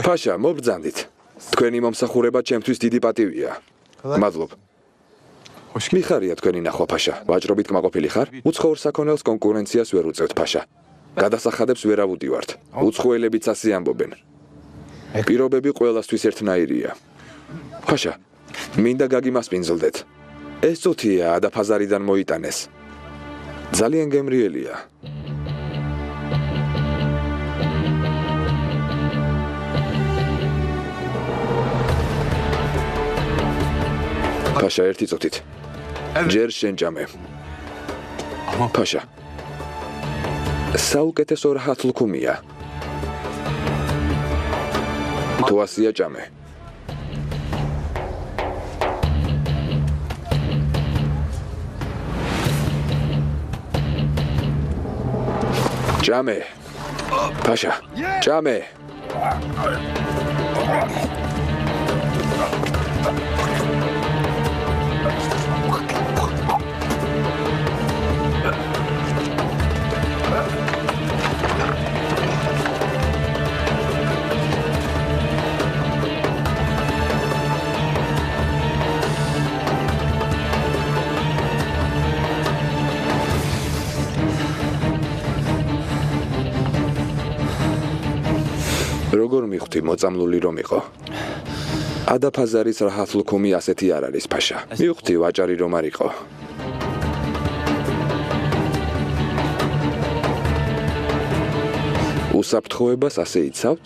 ფაშა, მობრძანდით. თქვენი მომსახურება ჩემთვის დიდი პატივია. მადლობ. მიხარია თქვენი ნახვა, ფაშა. ვაჭრობით კმაყოფილი ხარ? უცხოურ საქონელს კონკურენციას ვერ უწევთ, ფაშა. გადასახადებს ვერ ავუდივართ. უცხოელებიც ასე ამბობენ. პირობები ყველასთვის ერთნაირია. ფაშა, მინდა გაგიმასპინძლდეთ. ეს წუთია ადაფაზარიდან მოიტანეს. ძალიან გემრიელია. ფაშა, ერთი წუთით. ჯერ შენ ჭამე. ფაშა. საუკეთესო რაჰათ ლუქუმია. თუ ასია ჭამე. ჭამე. ფაშა, ჭამე. როგორ მიხვდი მოწამლული რომ იყო? ადაფაზარის რაჰათ ლუქუმი ასეთი არ არის, ფაშა. მიხვდი ვაჭარი რომ არ იყო. უსაფრთხოებას ასე იცავთ?